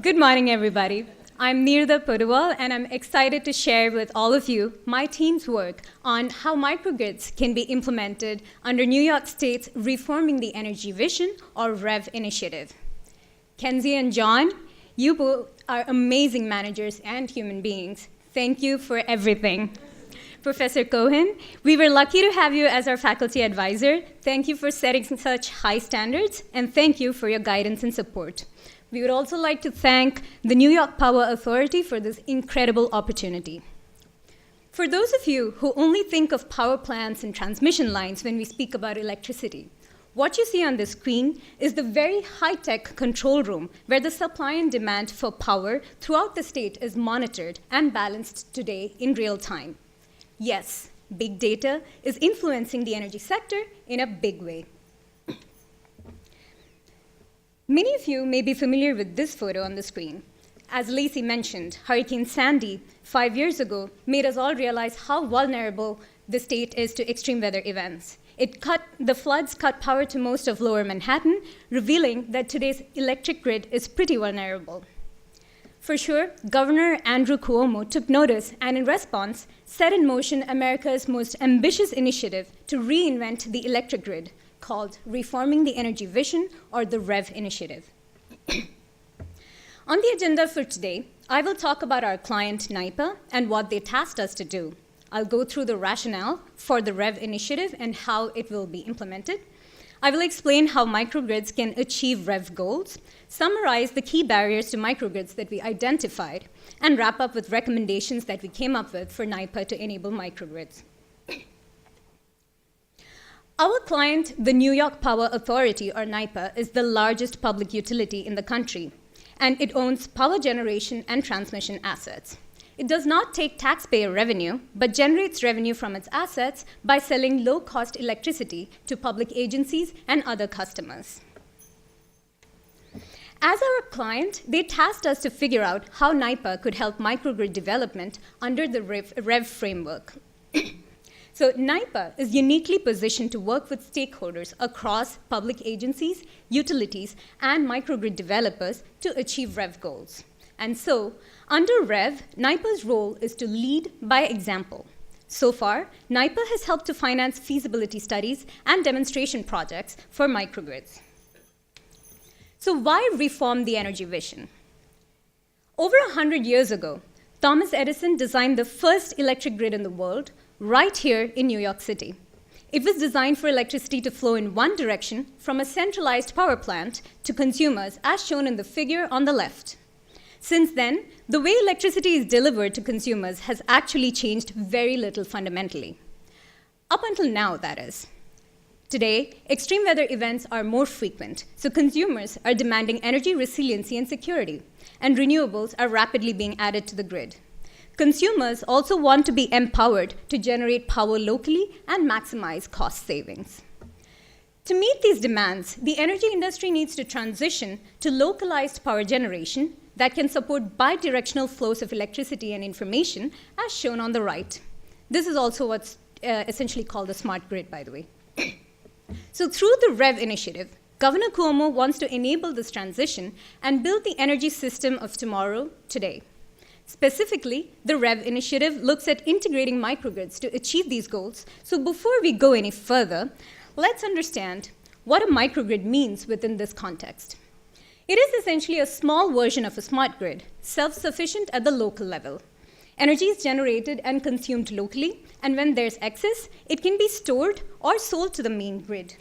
Good morning, everybody. I'm Neerada Poduval, and I'm excited to share with all of you my team's work on how microgrids can be implemented under New York State's Reforming the Energy Vision, or REV initiative. Kenzie and John, you both are amazing managers and human beings. Thank you for everything. Professor Cohen, we were lucky to have you as our faculty advisor. Thank you for setting such high standards, and thank you for your guidance and support. We would also like to thank the New York Power Authority for this incredible opportunity. For those of you who only think of power plants and transmission lines when we speak about electricity, what you see on the screen is the very high-tech control room where the supply and demand for power throughout the state is monitored and balanced today in real time. Yes, big data is influencing the energy sector in a big way. Many of you may be familiar with this photo on the screen. As Lacey mentioned, Hurricane Sandy 5 years ago made us all realize how vulnerable the state is to extreme weather events. The floods cut power to most of lower Manhattan, revealing that today's electric grid is pretty vulnerable. For sure, Governor Andrew Cuomo took notice and in response set in motion America's most ambitious initiative to reinvent the electric grid, called Reforming the Energy Vision, or the REV initiative. On the agenda for today, I will talk about our client, NYPA, and what they tasked us to do. I'll go through the rationale for the REV initiative and how it will be implemented. I will explain how microgrids can achieve REV goals, summarize the key barriers to microgrids that we identified, and wrap up with recommendations that we came up with for NYPA to enable microgrids. Our client, the New York Power Authority, or NYPA, is the largest public utility in the country, and it owns power generation and transmission assets. It does not take taxpayer revenue, but generates revenue from its assets by selling low-cost electricity to public agencies and other customers. As our client, they tasked us to figure out how NYPA could help microgrid development under the REV framework. So NYPA is uniquely positioned to work with stakeholders across public agencies, utilities, and microgrid developers to achieve REV goals. And so, under REV, NYPA's role is to lead by example. So far, NYPA has helped to finance feasibility studies and demonstration projects for microgrids. So why reform the energy vision? Over 100 years ago, Thomas Edison designed the first electric grid in the world, right here in New York City. It was designed for electricity to flow in one direction from a centralized power plant to consumers, as shown in the figure on the left. Since then, the way electricity is delivered to consumers has actually changed very little fundamentally. Up until now, that is. Today, extreme weather events are more frequent, so consumers are demanding energy resiliency and security, and renewables are rapidly being added to the grid. Consumers also want to be empowered to generate power locally and maximize cost savings. To meet these demands, the energy industry needs to transition to localized power generation that can support bidirectional flows of electricity and information, as shown on the right. This is also what's essentially called a smart grid, by the way. So through the REV initiative, Governor Cuomo wants to enable this transition and build the energy system of tomorrow, today. Specifically, the REV initiative looks at integrating microgrids to achieve these goals. So before we go any further, let's understand what a microgrid means within this context. It is essentially a small version of a smart grid, self-sufficient at the local level. Energy is generated and consumed locally, and when there's excess, it can be stored or sold to the main grid,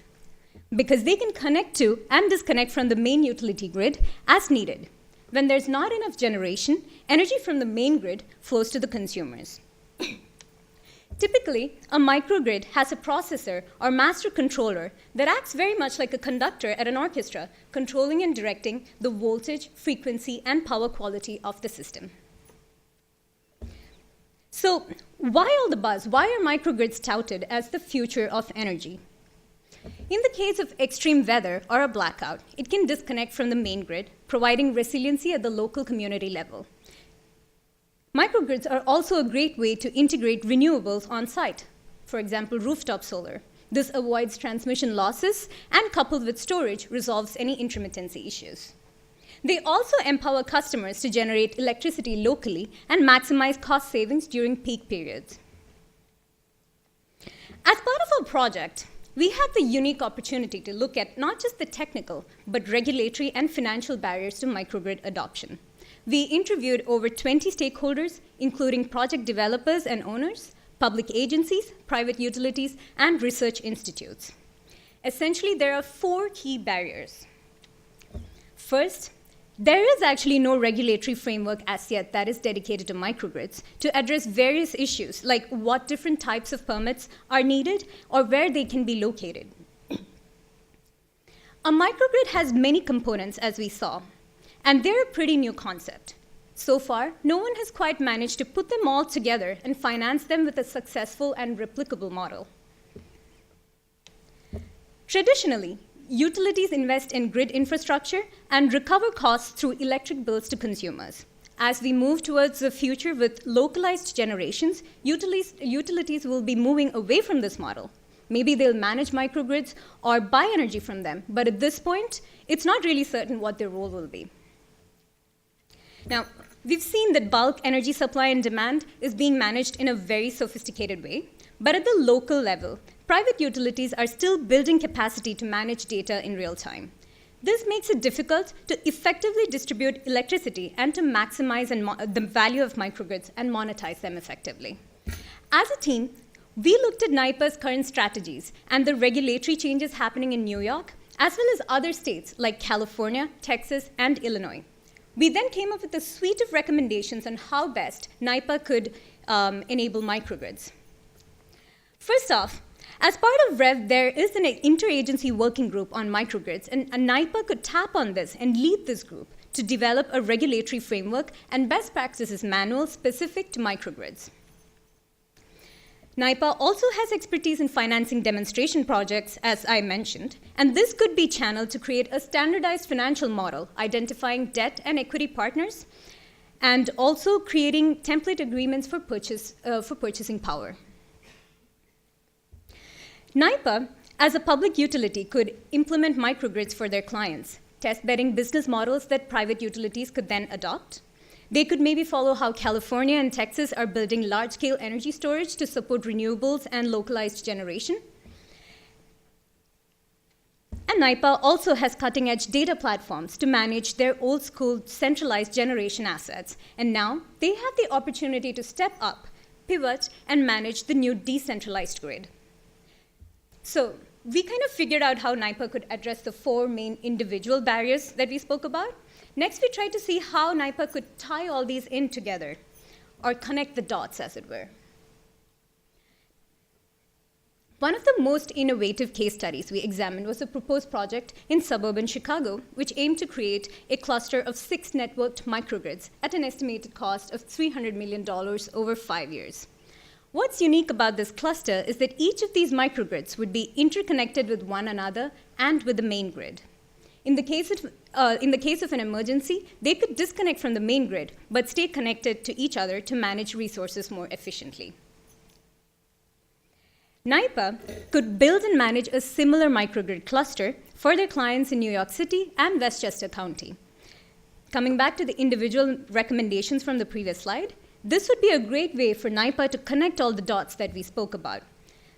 because they can connect to and disconnect from the main utility grid as needed. When there's not enough generation, energy from the main grid flows to the consumers. Typically, a microgrid has a processor or master controller that acts very much like a conductor at an orchestra, controlling and directing the voltage, frequency, and power quality of the system. So, why all the buzz? Why are microgrids touted as the future of energy? In the case of extreme weather or a blackout, it can disconnect from the main grid, providing resiliency at the local community level. Microgrids are also a great way to integrate renewables on site, for example, rooftop solar. This avoids transmission losses and, coupled with storage, resolves any intermittency issues. They also empower customers to generate electricity locally and maximize cost savings during peak periods. As part of our project, we had the unique opportunity to look at not just the technical, but regulatory and financial barriers to microgrid adoption. We interviewed over 20 stakeholders, including project developers and owners, public agencies, private utilities, and research institutes. Essentially, there are 4 key barriers. First, there is actually no regulatory framework as yet that is dedicated to microgrids to address various issues like what different types of permits are needed or where they can be located. A microgrid has many components, as we saw, and they're a pretty new concept. So far, no one has quite managed to put them all together and finance them with a successful and replicable model. Traditionally, utilities invest in grid infrastructure and recover costs through electric bills to consumers. As we move towards the future with localized generations, utilities will be moving away from this model. Maybe they'll manage microgrids or buy energy from them, but at this point, it's not really certain what their role will be. Now, we've seen that bulk energy supply and demand is being managed in a very sophisticated way, but at the local level, private utilities are still building capacity to manage data in real time. This makes it difficult to effectively distribute electricity and to maximize the value of microgrids and monetize them effectively. As a team, we looked at NYPA's current strategies and the regulatory changes happening in New York, as well as other states like California, Texas, and Illinois. We then came up with a suite of recommendations on how best NYPA could enable microgrids. First off, as part of REV, there is an interagency working group on microgrids, and NYPA could tap on this and lead this group to develop a regulatory framework and best practices manual specific to microgrids. NYPA also has expertise in financing demonstration projects, as I mentioned, and this could be channeled to create a standardized financial model, identifying debt and equity partners, and also creating template agreements for purchasing power. NYPA, as a public utility, could implement microgrids for their clients, test-bedding business models that private utilities could then adopt. They could maybe follow how California and Texas are building large-scale energy storage to support renewables and localized generation. And NYPA also has cutting-edge data platforms to manage their old-school centralized generation assets. And now they have the opportunity to step up, pivot, and manage the new decentralized grid. So we kind of figured out how NYPA could address the 4 main individual barriers that we spoke about. Next, we tried to see how NYPA could tie all these in together, or connect the dots, as it were. One of the most innovative case studies we examined was a proposed project in suburban Chicago, which aimed to create a cluster of 6 networked microgrids at an estimated cost of $300 million over 5 years. What's unique about this cluster is that each of these microgrids would be interconnected with one another and with the main grid. In the case of an emergency, they could disconnect from the main grid, but stay connected to each other to manage resources more efficiently. NYPA could build and manage a similar microgrid cluster for their clients in New York City and Westchester County. Coming back to the individual recommendations from the previous slide, this would be a great way for NYPA to connect all the dots that we spoke about: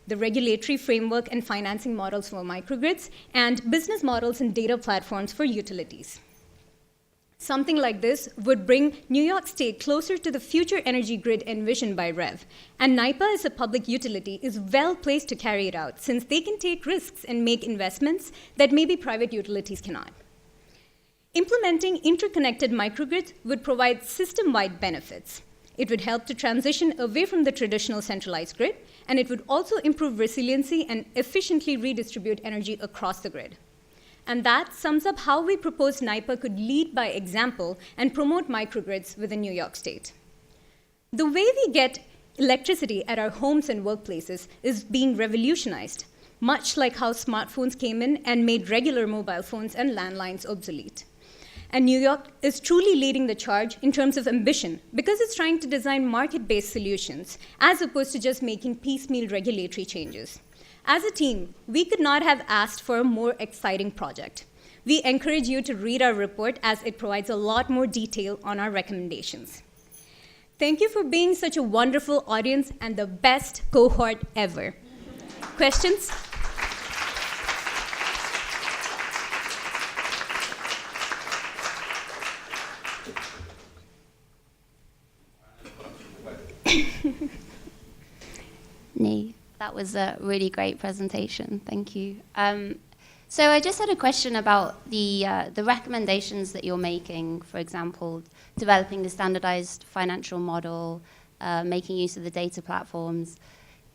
the regulatory framework and financing models for microgrids, and business models and data platforms for utilities. Something like this would bring New York State closer to the future energy grid envisioned by REV, and NYPA as a public utility is well placed to carry it out, since they can take risks and make investments that maybe private utilities cannot. Implementing interconnected microgrids would provide system-wide benefits. It would help to transition away from the traditional centralized grid, and it would also improve resiliency and efficiently redistribute energy across the grid. And that sums up how we propose NYPA could lead by example and promote microgrids within New York State. The way we get electricity at our homes and workplaces is being revolutionized, much like how smartphones came in and made regular mobile phones and landlines obsolete. And New York is truly leading the charge in terms of ambition, because it's trying to design market-based solutions as opposed to just making piecemeal regulatory changes. As a team, we could not have asked for a more exciting project. We encourage you to read our report as it provides a lot more detail on our recommendations. Thank you for being such a wonderful audience and the best cohort ever. Questions? Nee, that was a really great presentation. Thank you. So I just had a question about the recommendations that you're making, for example, developing the standardized financial model, making use of the data platforms.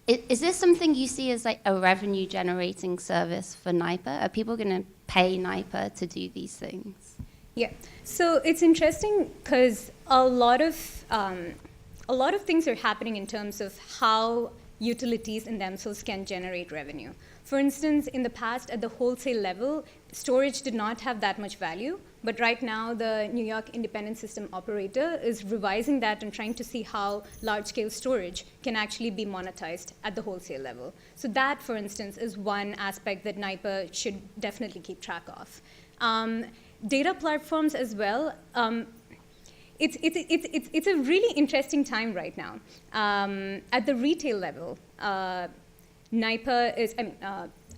Is this something you see as like a revenue generating service for NIPA? Are people going to pay NIPA to do these things? Yeah, so it's interesting because a lot of things are happening in terms of how utilities in themselves can generate revenue. For instance, in the past, at the wholesale level, storage did not have that much value, but right now the New York Independent System Operator is revising that and trying to see how large-scale storage can actually be monetized at the wholesale level. So that, for instance, is one aspect that NIPA should definitely keep track of. Data platforms as well. It's a really interesting time right now. At the retail level, NIPA is,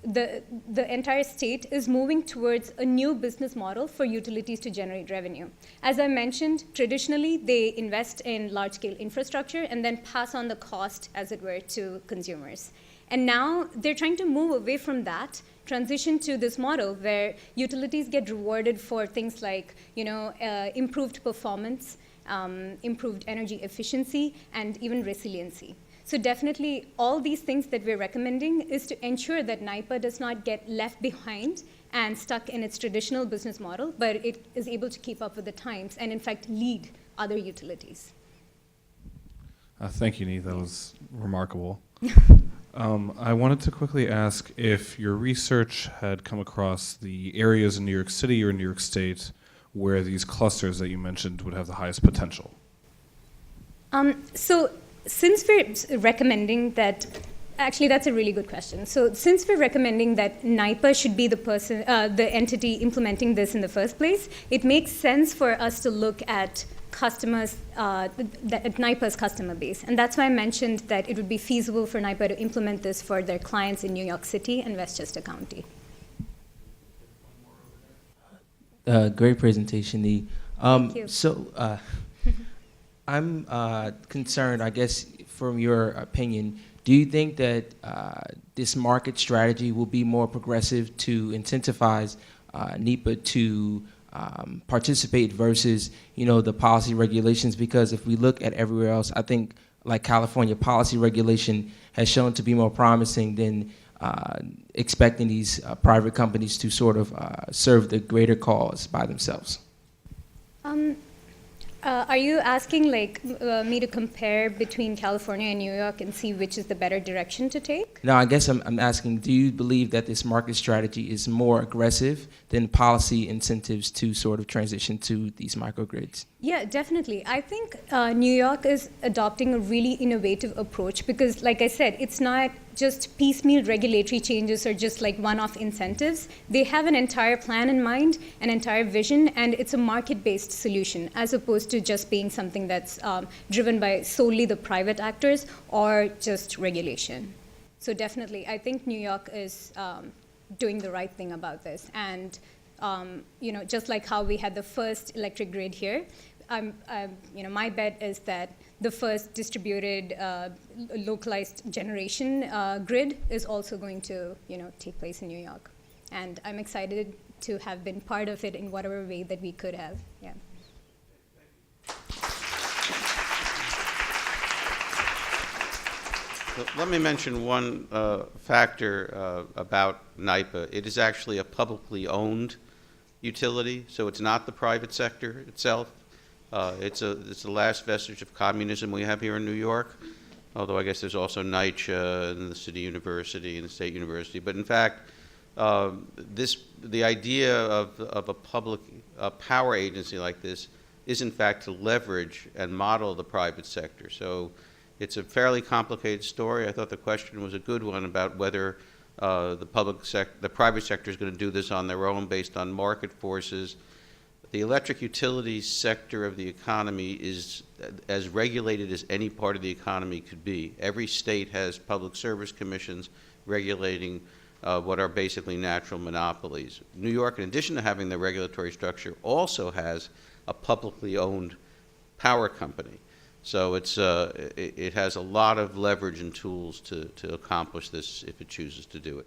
the entire state is moving towards a new business model for utilities to generate revenue. As I mentioned, traditionally, they invest in large-scale infrastructure and then pass on the cost, as it were, to consumers. And now they're trying to move away from that, transition to this model where utilities get rewarded for things like, improved performance, improved energy efficiency, and even resiliency. So definitely all these things that we're recommending is to ensure that NIPA does not get left behind and stuck in its traditional business model, but it is able to keep up with the times and in fact lead other utilities. Thank you, Nee. That was remarkable. I wanted to quickly ask if your research had come across the areas in New York City or New York State where these clusters that you mentioned would have the highest potential. So since we're recommending that, actually that's a really good question. So since we're recommending that NIPA should be the person, the entity implementing this in the first place, it makes sense for us to look at customers, at NIPA's customer base. And that's why I mentioned that it would be feasible for NIPA to implement this for their clients in New York City and Westchester County. Great presentation, Nee. Thank you. So I'm concerned, I guess, from your opinion, do you think that this market strategy will be more progressive to incentivize NEPA to participate versus, the policy regulations? Because if we look at everywhere else, I think like California, policy regulation has shown to be more promising than expecting these private companies to sort of serve the greater cause by themselves. Are you asking me to compare between California and New York and see which is the better direction to take? No, I guess I'm asking, do you believe that this market strategy is more aggressive than policy incentives to sort of transition to these microgrids? Yeah, definitely. I think New York is adopting a really innovative approach because, like I said, it's not just piecemeal regulatory changes or just like one-off incentives. They have an entire plan in mind, an entire vision, and it's a market-based solution as opposed to just being something that's driven by solely the private actors or just regulation. So definitely, I think New York is doing the right thing about this. And just like how we had the first electric grid here, my bet is that the first distributed localized generation grid is also going to take place in New York. And I'm excited to have been part of it in whatever way that we could have. Yeah. Let me mention one factor about NIPA. It is actually a publicly owned utility, so it's not the private sector itself. It's the last vestige of communism we have here in New York, although I guess there's also NYCHA and the City University and the State University. But in fact, the idea of a public power agency like this is in fact to leverage and model the private sector. So it's a fairly complicated story. I thought the question was a good one about whether The private sector is going to do this on their own based on market forces. The electric utilities sector of the economy is as regulated as any part of the economy could be. Every state has public service commissions regulating what are basically natural monopolies. New York, in addition to having the regulatory structure, also has a publicly owned power company. So it has a lot of leverage and tools to accomplish this if it chooses to do it.